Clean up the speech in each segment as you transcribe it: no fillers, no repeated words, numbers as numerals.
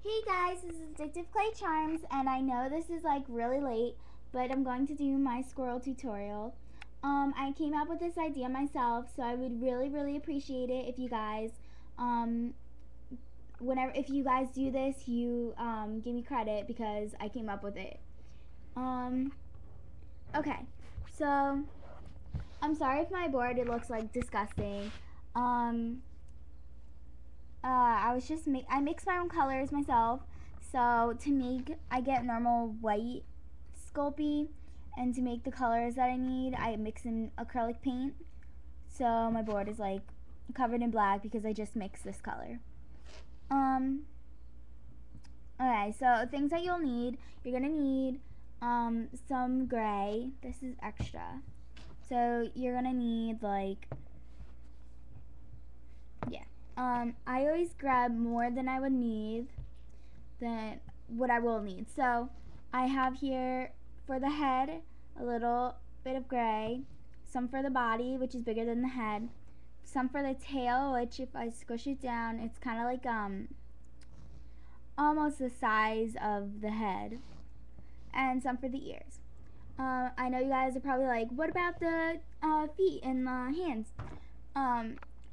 Hey guys, this is AddictiveClayCharms, and I know this is like really late, but I'm going to do my squirrel tutorial. I came up with this idea myself, so I would really appreciate it if you guys, if you guys do this, you give me credit because I came up with it. Okay, so I'm sorry if my board it looks like disgusting. I mix my own colors myself. So I get normal white Sculpey, and to make the colors that I need, I mix in acrylic paint. So my board is like covered in black because I just mixed this color. Okay, so things that you'll need, you're gonna need some gray. This is extra. So you're gonna need like, yeah. I always grab more than I would need than what I will need. So I have here for the head a little bit of gray, some for the body, which is bigger than the head, some for the tail, which if I squish it down, it's kind of like almost the size of the head, and some for the ears. I know you guys are probably like, what about the feet and the hands?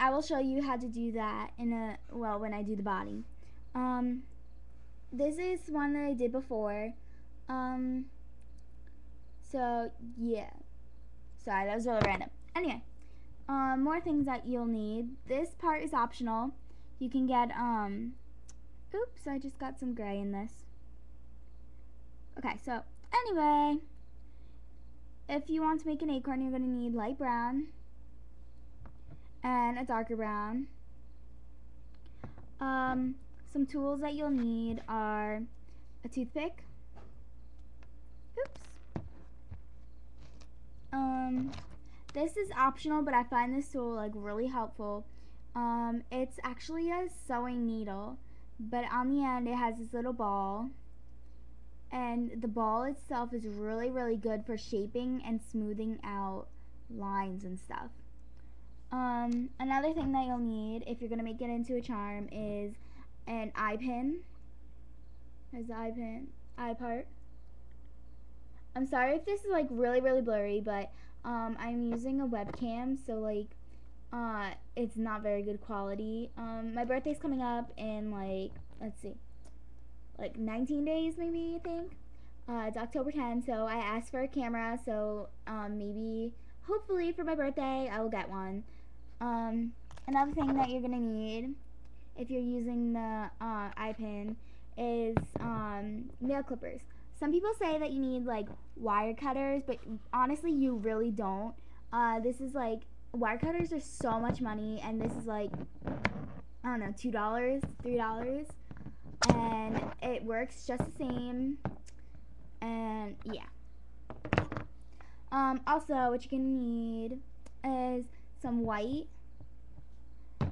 I will show you how to do that when I do the body. This is one that I did before. So yeah. Sorry, that was really random. Anyway, more things that you'll need. This part is optional. You can get, oops, I just got some gray in this. Okay, so anyway, if you want to make an acorn, you're going to need light brown and a darker brown. Some tools that you'll need are a toothpick. Oops. This is optional, but I find this tool like really helpful. It's actually a sewing needle, but on the end it has this little ball, and the ball itself is really good for shaping and smoothing out lines and stuff. Another thing that you'll need if you're gonna make it into a charm is an eye pin. There's the eye part. I'm sorry if this is like really blurry, but I'm using a webcam, so like it's not very good quality. My birthday's coming up in like, let's see, like 19 days maybe, I think. It's October 10th, so I asked for a camera, so maybe, hopefully for my birthday, I will get one. Another thing that you're gonna need if you're using the eye pin is nail clippers. Some people say that you need like wire cutters, but honestly you really don't. This is like, wire cutters are so much money, and this is like, I don't know, $2, $3, and it works just the same. And yeah. Also, what you're gonna need is some white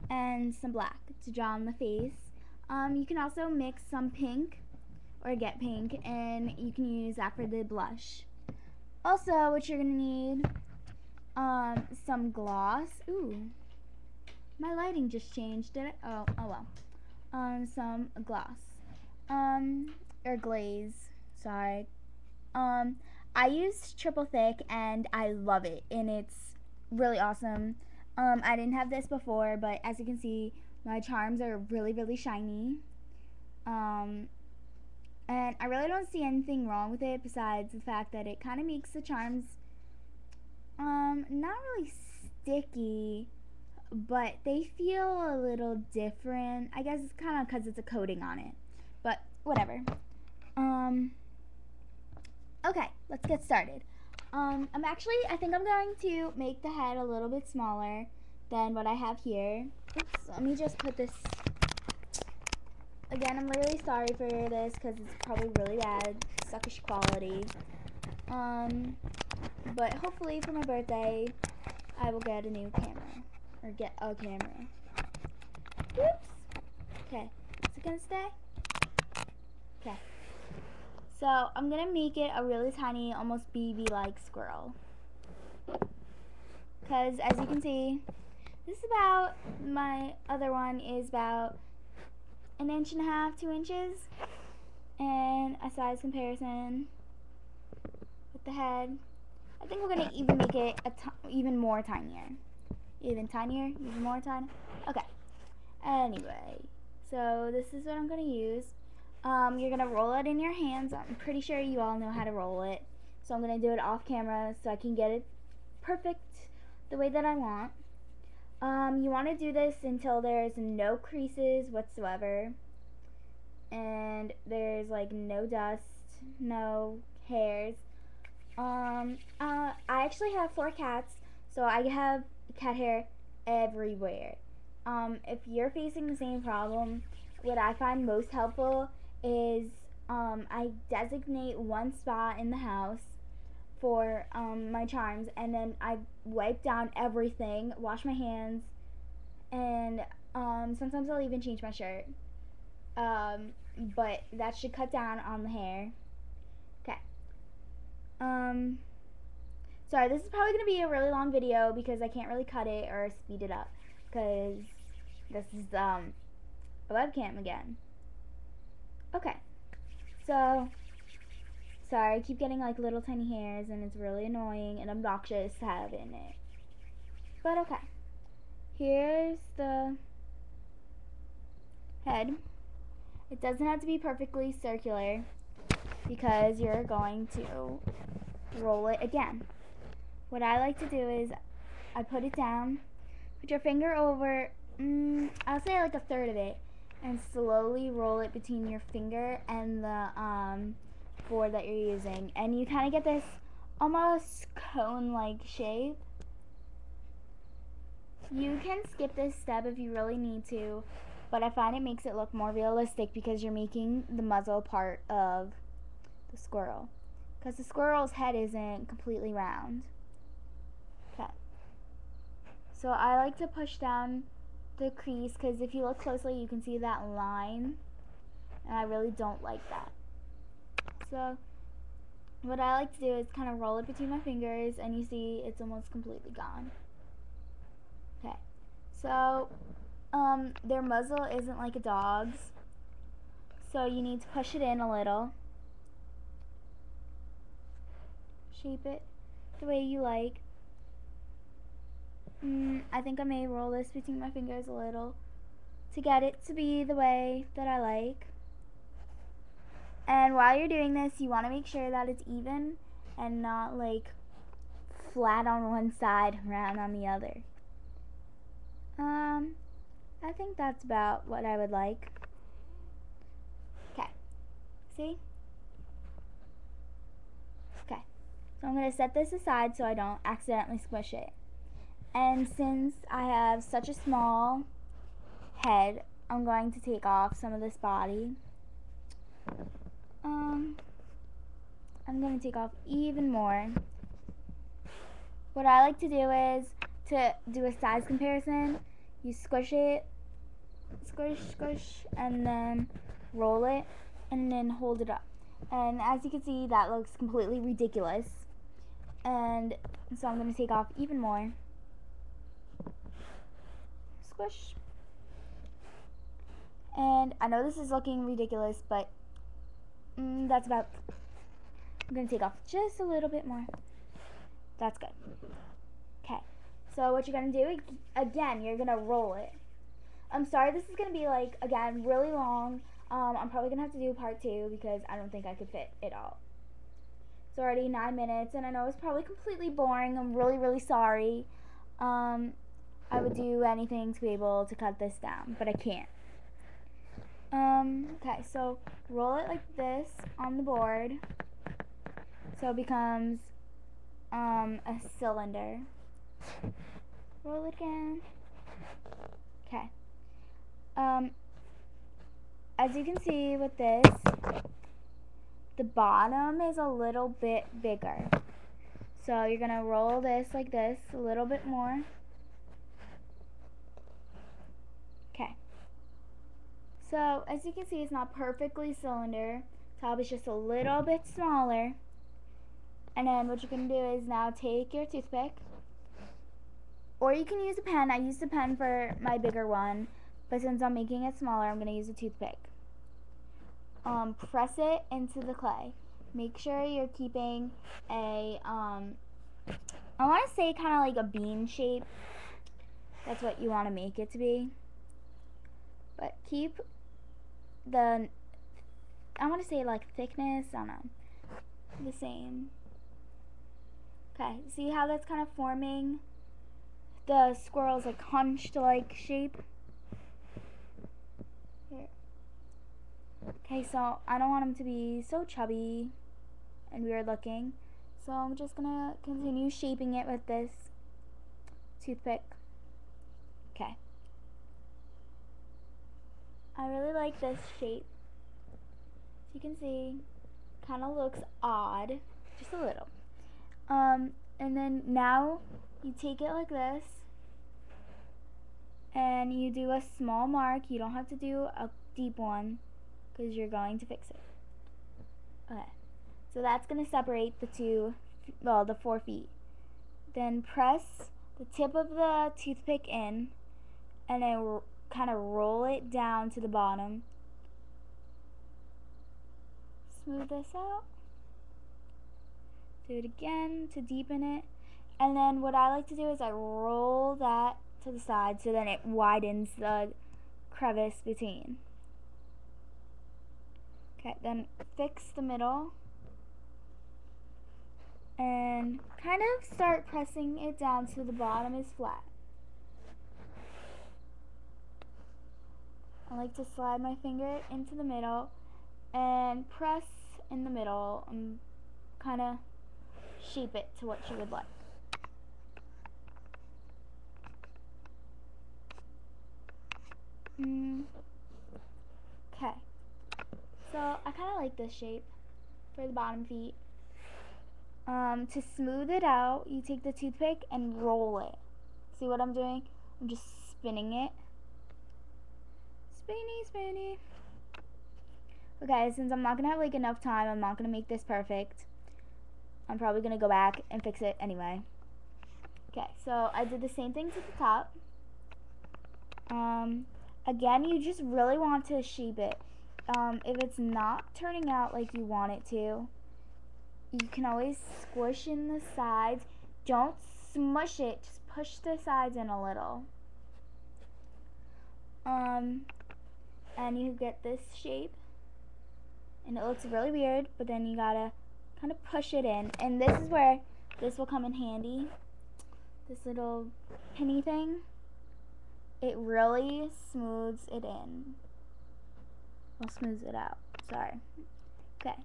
and some black to draw on the face. You can also mix some pink or get pink, and you can use that for the blush. Also, what you're gonna need, some gloss. Ooh, my lighting just changed, did it? Oh well. Some gloss, or glaze. Sorry. I use triple thick, and I love it, and it's really awesome. I didn't have this before, but as you can see, my charms are really shiny. And I really don't see anything wrong with it besides the fact that it kind of makes the charms not really sticky, but they feel a little different. I guess it's kind of because it's a coating on it, but whatever. Okay, let's get started. I think I'm going to make the head a little bit smaller than what I have here. Oops, let me just put this. Again, I'm really sorry for this because it's probably really bad, suckish quality. But hopefully for my birthday, I will get a new camera, or get a camera. Oops. Okay, is it gonna stay? Okay. So I'm gonna make it a really tiny, almost BB-like squirrel. Because as you can see, this is about, my other one is about an inch and a half, 2 inches, and a size comparison with the head. I think we're gonna even make it even more tinier. Even tinier, even more tiny. Okay. Anyway, so this is what I'm gonna use. You're gonna roll it in your hands. I'm pretty sure you all know how to roll it. So I'm gonna do it off camera so I can get it perfect the way that I want. You want to do this until there's no creases whatsoever, and there's like no dust, no hairs. I actually have 4 cats, so I have cat hair everywhere. If you're facing the same problem, what I find most helpful is I designate one spot in the house for my charms, and then I wipe down everything, wash my hands, and sometimes I'll even change my shirt. But that should cut down on the hair. Okay. Sorry, this is probably going to be a really long video because I can't really cut it or speed it up because this is a webcam again. Okay. So, sorry, I keep getting like little tiny hairs and it's really annoying and obnoxious to have in it. But okay. Here's the head. It doesn't have to be perfectly circular because you're going to roll it again. What I like to do is I put it down, put your finger over, I'll say like a third of it, and slowly roll it between your finger and the board that you're using. And you kind of get this almost cone-like shape. You can skip this step if you really need to, but I find it makes it look more realistic because you're making the muzzle part of the squirrel. Because the squirrel's head isn't completely round. Okay. So I like to push down the crease because if you look closely you can see that line, and I really don't like that. So what I like to do is kind of roll it between my fingers, and you see it's almost completely gone. Okay. So their muzzle isn't like a dog's, so you need to push it in a little. Shape it the way you like. I think I may roll this between my fingers a little to get it to be the way that I like. And while you're doing this, you want to make sure that it's even and not like flat on one side, round on the other. I think that's about what I would like. Okay. See? Okay. So I'm going to set this aside so I don't accidentally squish it. And since I have such a small head, I'm going to take off some of this body. I'm going to take off even more. What I like to do is to do a size comparison. You squish it, squish, squish, and then roll it, and then hold it up. And as you can see, that looks completely ridiculous. And so I'm going to take off even more. Squish. And I know this is looking ridiculous, but that's about. I'm going to take off just a little bit more. That's good. Okay. So what you're going to do, again, you're going to roll it. I'm sorry this is going to be, like, again, really long. I'm probably going to have to do part 2 because I don't think I could fit it all. It's already 9 minutes, and I know it's probably completely boring. I'm really, really sorry. I would do anything to be able to cut this down, but I can't. Okay, so roll it like this on the board so it becomes a cylinder. Roll it again. Okay. As you can see with this, the bottom is a little bit bigger. So you're going to roll this like this a little bit more. Okay. So as you can see, it's not perfectly cylinder. Top is just a little bit smaller. And then what you're going to do is now take your toothpick, or you can use a pen. I used a pen for my bigger one, but since I'm making it smaller, I'm going to use a toothpick. Press it into the clay. Make sure you're keeping a, I want to say kind of like a bean shape. That's what you want to make it to be. But keep the, I want to say like thickness, I don't know, the same. Okay, see how that's kind of forming the squirrel's like hunched like shape? Here. Okay, so I don't want him to be so chubby and weird looking. So I'm just gonna continue shaping it with this toothpick. Okay. I really like this shape. As you can see, kind of looks odd, just a little. And then now you take it like this and you do a small mark. You don't have to do a deep one because you're going to fix it. Okay, so that's going to separate the two, well, the 4 feet. Then press the tip of the toothpick in and then kind of roll it down to the bottom. Smooth this out. Do it again to deepen it. And then what I like to do is I roll that to the side so then it widens the crevice between. Okay, then fix the middle and kind of start pressing it down so the bottom is flat. I like to slide my finger into the middle and press in the middle and kind of shape it to what you would like. Okay, so I kind of like this shape for the bottom feet. To smooth it out, you take the toothpick and roll it. See what I'm doing? I'm just spinning it. Spinny, spinny. Okay, since I'm not going to have like enough time, I'm not going to make this perfect. I'm probably going to go back and fix it anyway. Okay, so I did the same thing to the top. Again, you just really want to shape it. If it's not turning out like you want it to, you can always squish in the sides. Don't smush it, just push the sides in a little. And you get this shape. And it looks really weird, but then you gotta kind of push it in. And this is where this will come in handy. This little pinny thing. It really smooths it in. Well, smooths it out. Sorry. Okay.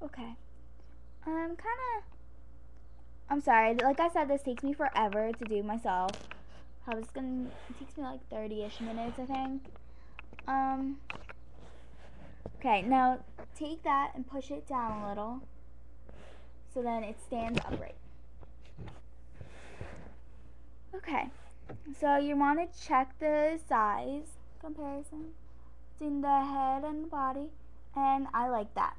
Okay. I'm sorry. Like I said, this takes me forever to do myself. It takes me like 30-ish minutes, I think. Okay, now take that and push it down a little so then it stands upright. Okay, so you want to check the size comparison between the head and the body, and I like that.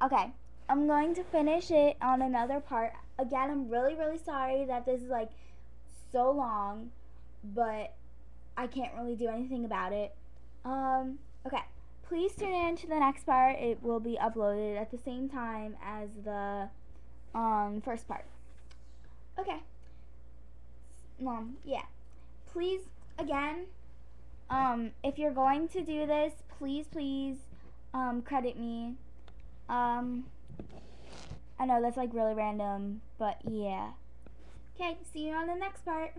Okay, I'm going to finish it on another part. Again, I'm really, really sorry that this is like so long, but I can't really do anything about it. Okay, please tune in to the next part. It will be uploaded at the same time as the first part. Okay. Yeah. Please, again, if you're going to do this, please credit me. I know that's like really random, but yeah. Okay, see you on the next part.